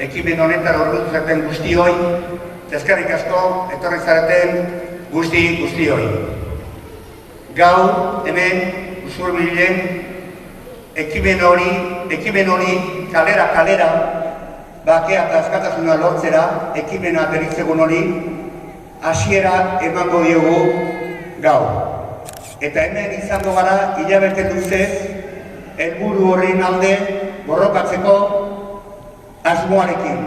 ekimen honetan ordutu zaten guztioi, eskerrik asko etorri zareten guztioi. Gaur, hemen, Usurbilen, ekimen hori kalera, bakea eta askatasuna lortzera, ekimena beritzegun hori, hasiera emango diogu gaur. Eta hemen izango gara, hilabete luzez, helburu horren alde borrokatzeko asmoarekin.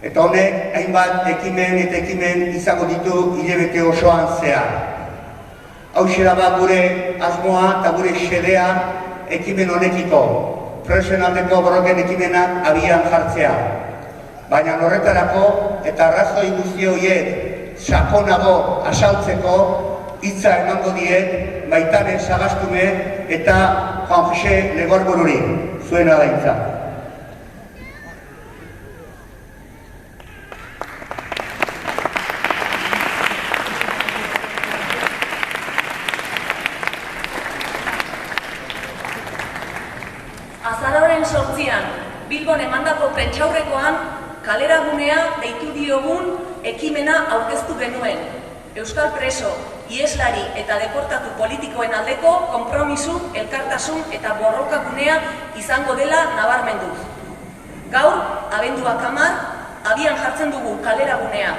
Eta honek, hainbat ekimen izango ditu hilabete osoan zehar. Hauxera bat gure asmoa eta gure xedea ekimen honekiko, presoen aldeko borroken ekimenak abian jartzea. Baina horretarako eta arrazoi guzti horiek sakonago asaltzeko hitza emango diet Maitane Sagastume eta Juan Jose Legorbururi, zuena da hitza. Azaroaren 8an, Bilbon emandako prentsaurrekoan, kaleragunea deitu diogun ekimena aurkeztu genuen. Euskal preso, ieslari eta deportatu politikoen aldeko konpromisu, elkartasun eta borrokagunea izango dela nabarmenduz. Gaur, abenduak 10, abian jartzen dugu kaleragunea,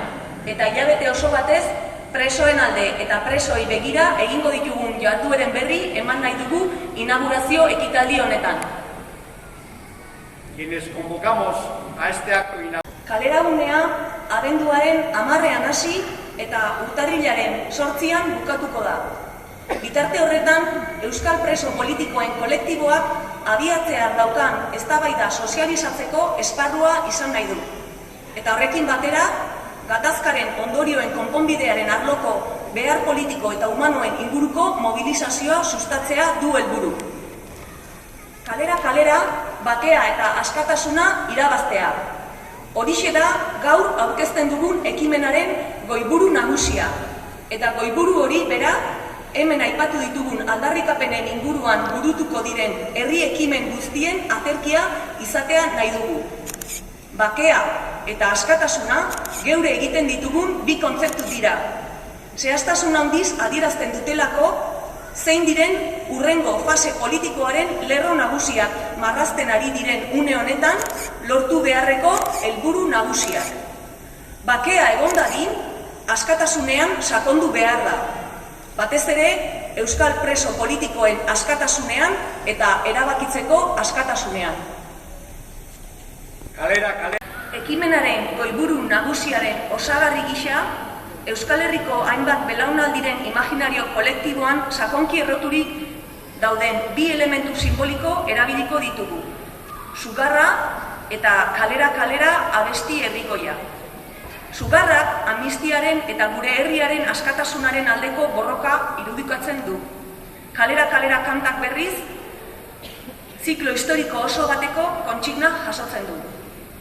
eta hilabete oso batez, presoen alde eta presoi begira egingo ditugun jardueren berri eman nahi dugu inaugurazio ekitaldi honetan. Quienes convocamos a este acto kaleragunea abenduaren 10ean hasi eta urtarrilaren 8an bukatuko da. Bitarte horretan, Euskal preso politikoen kolektiboak abiatzear daukan eztabaida sozializatzeko esparrua izan nahi du. Eta horrekin batera, gatazkaren ondorioen konponbidearen arloko behar politiko eta humanoen inguruko mobilizazioa sustatzea du helburu. Kalera, bakea eta askatasuna irabaztea. Horixe da gaur aurkezten dugun ekimenaren goiburu nagusia. Eta goiburu hori bera, hemen aipatu ditugun aldarrikapenen inguruan burutuko diren herri ekimen guztien aterkia izatea nahi dugu. Bakea eta askatasuna geure egiten ditugun bi kontzeptu dira. Zehaztasun handiz adierazten dutelako, zein diren hurrengo fase politikoaren lerro nagusiak marrazten ari diren une honetan lortu beharreko helburu nagusiak. Bakea egon dadin, askatasunean sakondu behar da. Batez ere, Euskal preso politikoen askatasunean eta erabakitzeko askatasunean. Ekimenaren goiburu nagusiaren osagarri gisa, Euskal Herriko hainbat belaunaldiren imaginario kolektiboan sakonki erroturik dauden bi elementu simboliko erabiliko ditugu. Sugarra eta kalera abesti herrikoia. Sugarrak amnistiaren eta gure herriaren askatasunaren aldeko borroka irudikatzen du. Kalera kantak berriz, ziklo historiko oso bateko kontsigna jasotzen du.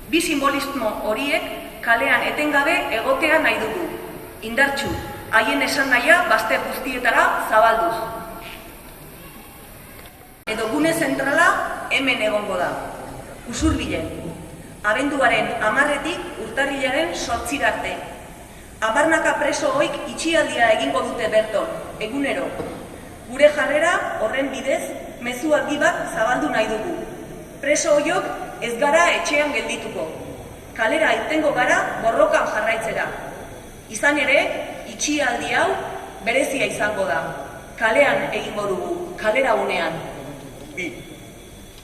Bi simbolismo horiek kalean etengabe egotea nahi dugu. Indartsu, haien esan nahia bazter guztietara zabalduz. Edo gune zentrala hemen egongo da. Usurbilen, abenduaren 10etik urtarrilaren 8 arte. 10 preso oik itxialdia egingo dute berton, egunero. Gure jarrera horren bidez mezu argi bat zabaldu nahi dugu. Preso oiok ez gara etxean geldituko. Kalera irtengo gara borrokan jarraitzera. Izan ere, itxialdi hau berezia izango da. Kalean egingo dugu, kaleragunean.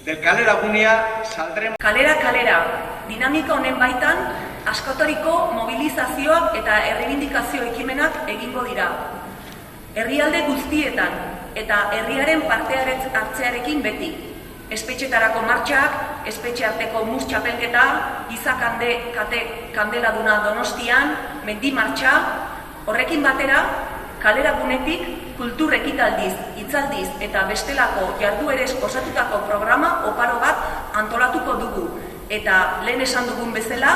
Del kaleragunea saldremos. Kalera, dinamika honen baitan, askotariko mobilizazioak eta errebindikazio ekimenak egingo dira. Herrialde guztietan eta herriaren parte hartzearekin beti. Espetxetarako martxak, espetxe arteko mus txapelketa, giza kandeladuna Donostian, mendi martxa, horrekin batera, kaleragunetik kultur ekitaldiz, hitzaldiz eta bestelako jarduerez osatutako programa oparo bat antolatuko dugu. Eta lehen esan dugun bezala,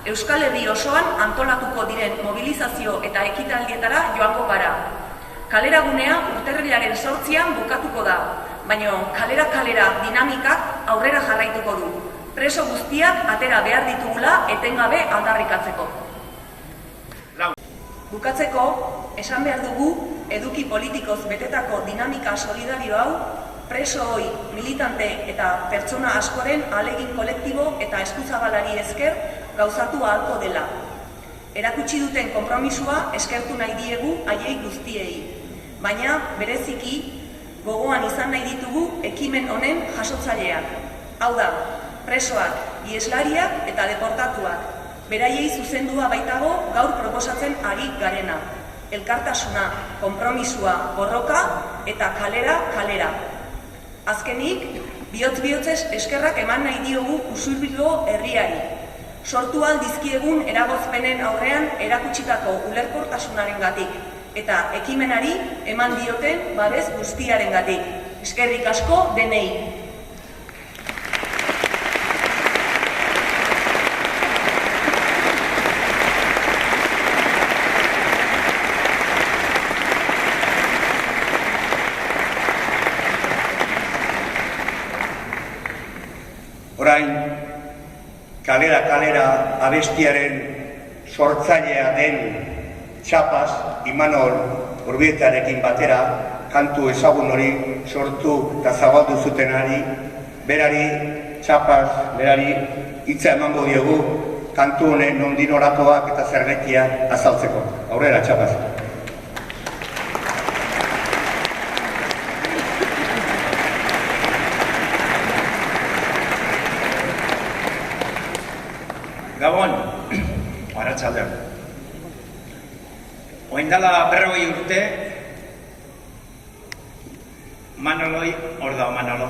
Euskal Herri osoan antolatuko diren mobilizazio eta ekitaldietara joango gara. Kaleragunea urtarrilaren 8an bukatuko da, baina kalera dinamikak aurrera jarraituko du. preso guztiak atera behar ditugula etengabe aldarrikatzeko. Bukatzeko, esan behar dugu eduki politikoz betetako dinamika solidario hau presooi, militante eta pertsona askoren ahalegin kolektibo eta eskuzabalari esker gauzatu ahalko dela. Erakutsi duten konpromisua eskertu nahi diegu haiei guztiei, baina bereziki gogoan izan nahi ditugu ekimen honen jasotzaileak. Hau da, presoak, ieslariak eta deportatuak. Beraiei zuzendua baitago gaur proposatzen ari garena. Elkartasuna, konpromisua, borroka eta kalera. Azkenik, bihotz-bihotzez eskerrak eman nahi diogu Usurbilgo herriari. Sortu aldizkiegun eragozpenen aurrean erakutsitako ulerkortasunarengatik eta ekimenari eman dioten babes guztiarengatik. Eskerrik asko denei. Orain, kalera abestiaren sortzailea den Txapaz, Imanol Urbietarekin batera, kantu ezagun hori sortu eta zabaldu zutenari, berari, Txapaz, berari, hitza emango diogu, kantu honen nondik norakoak eta zergatiak azaltzeko. Aurrera, Txapaz. Gabon, arratsaldeon. Oindala 40 urte, Manoloi, hor da Manolo,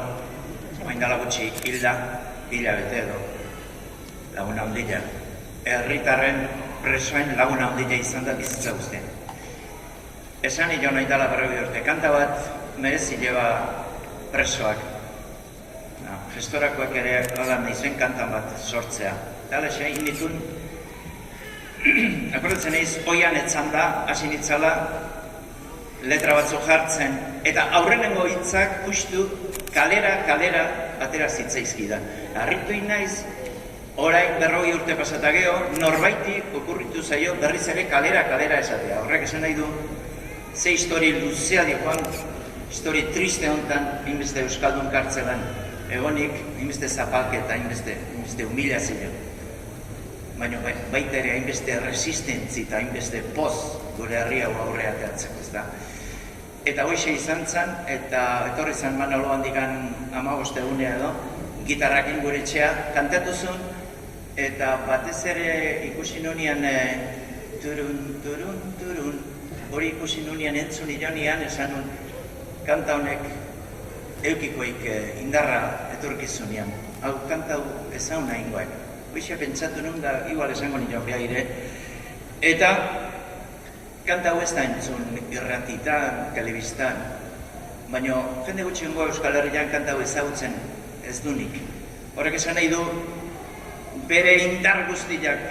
oindala gutxi hilda, hilabete edo, laguna handila. Herritarren presoen laguna handila izan da bizitza guztien. Esan jo oindala 40 urte, kanta bat merezi lleva presoak. Gestorakoak ere gadan naizen kantan bat sortzea. Dala xe, initun, akordatzen eiz, oian etzan da, hasi nitzala, letra batzu jartzen, eta aurrenengo hitzak ustu kalera atera zitzaizkida. Harritu inaiz, orain 40 urte pasatageo, norbaiti okurritu zaio berriz ere kalera esatea. Horrek esan nahi du, ze histori luzea dioan, histori triste hontan, inbeste Euskaldun kartzelan, egonik, inbeste zapalketa, inbeste humilazio. Baina baita ere hainbeste resistentzi eta hainbeste poz gure herri hau aurrea teatzeko, ez da. Eta hoxe izan zen, eta etorri zen Manolo handikan 15 egunea edo, gitarrakin gure etxea kantatu zuen, eta batez ere ikusi nunian turun, hori ikusi nunian entzun ironian, esan nun, kanta honek eukikoik indarra etorkizunean. Hau kanta ezauna ingoek. Hoxe pentsatu nun da, igual esango nire behaire, eta kanta hau ez da entzun irratitan, telebistan, baina jende gutxiongo Euskal Herrian kanta hau ezagutzen ez dunik. Horrek esan nahi du, bere indar guztiak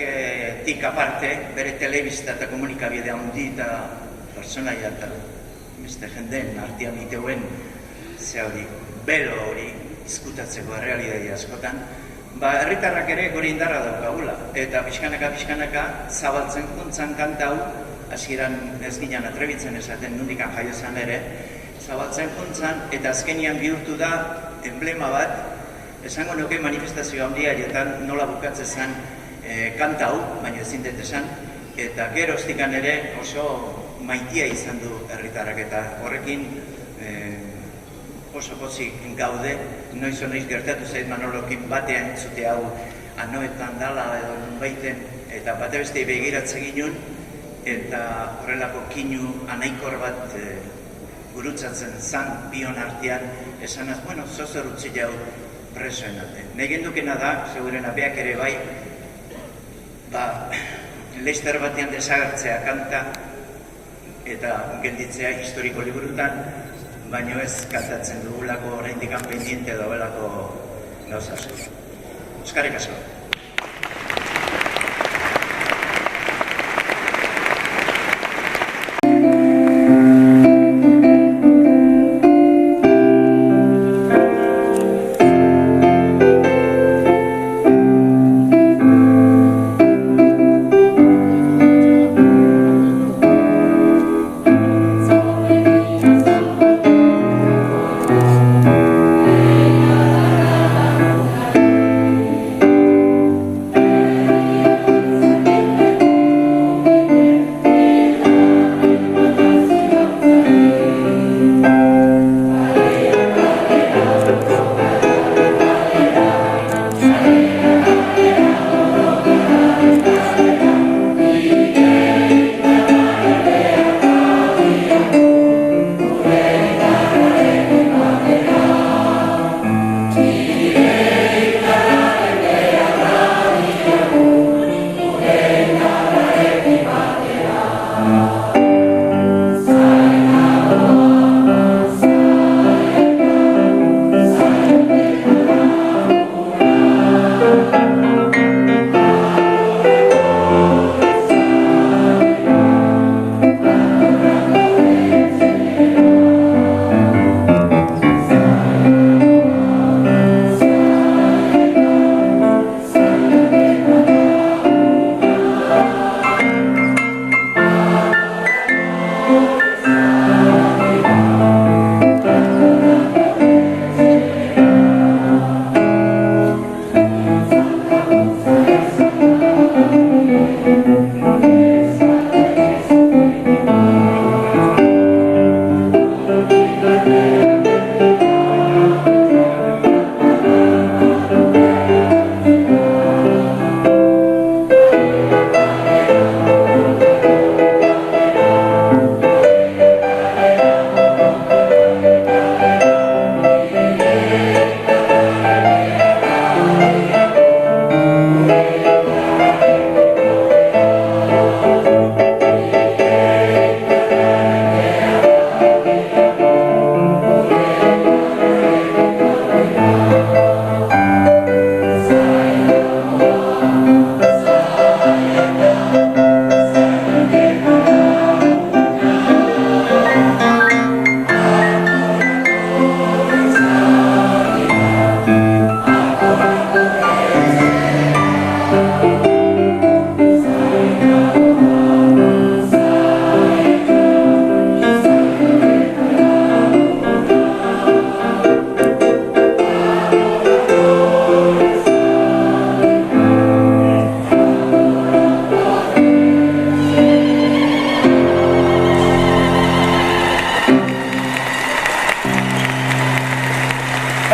tik aparte, bere telebista eta komunikabide handi eta personaia eta beste jendeen artean iteuen ze hori, belo hori izkutatzeko errealidade askotan, herritarrak ere gure indarra daukagula, eta pixkanaka zabaltzen kuntzan kanta hau, hasieran ez ginen atrebitzen esaten nundikan jaiozan ere, zabaltzen kuntzan, eta azkenian bihurtu da emblema bat, esango nuke manifestazio handia jotan nola bukatzen zen kanta hau, baina ezin dut esan, eta geroztikan ere oso maitia izan du herritarrak, eta horrekin oso pozik gaude, noiz gertatu zait Manolokin batean entzute hau anoetan dala edo nunbaiten, eta bate beste begiratze ginen, eta horrelako kinu anaikor bat gurutzatzen zan bion artean, esanaz, bueno, zozer utzi jau presoen ate. Negen dukena da, seguren abeak ere bai, Leister batean desagertzea kanta, eta gelditzea historiko liburutan, baina ez kantatzen dugulako oraindik pendiente daudelako gauza asko. Eskerrik asko.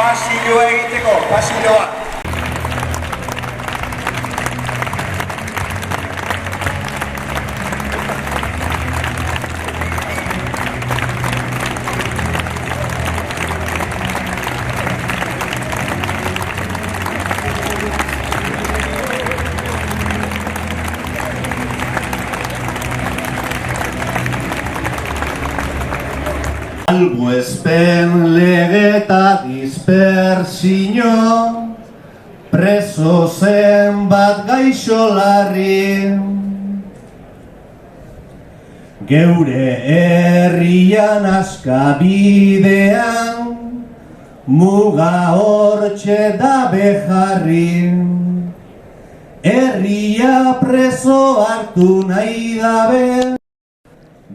Pasilloa egiteko, pasilloa. Salbuespen lege eta dispersio, preso zen bat gaixo larri. Geure herrian askabidean, muga hortxe da beharri. Herria preso hartu nahi dabe,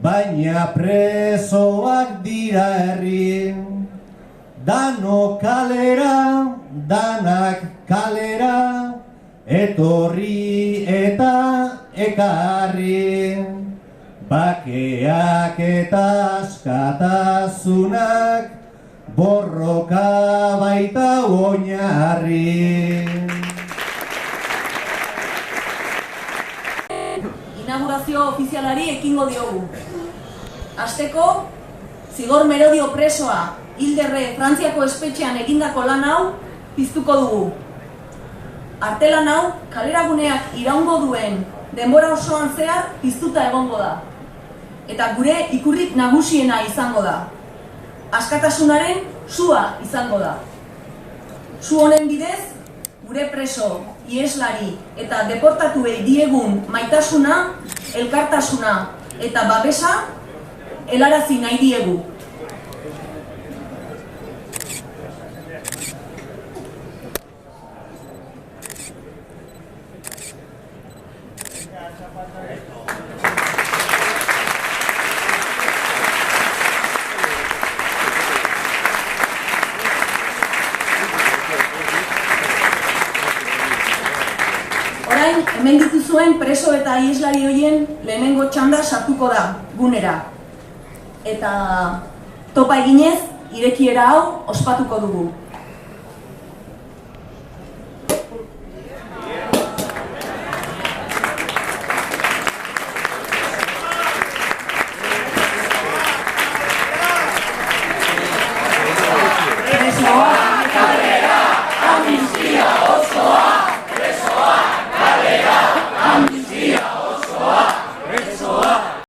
baina presoak dira herri. Dano kalera, danak kalera, etorri eta ekarri. Bakeak eta askatasunak, borroka baita oinarri. Inaugurazio ofizialari ekingo diogu. Hasteko, Zigor Merodio presoa Hilderre Frantziako espetxean egindako lan hau piztuko dugu. Artelan hau kaleraguneak iraungo duen denbora osoan zehar piztuta egongo da. Eta gure ikurrik nagusiena izango da. Askatasunaren sua izango da. Su honen bidez, gure preso, ieslari eta deportatuei diegun maitasuna, elkartasuna eta babesa helarazi nahi diegu. Orain, hemen dituzuen preso eta ieslari horien lehenengo txanda sartuko da gunera. Eta topa eginez, irekiera hau ospatuko dugu.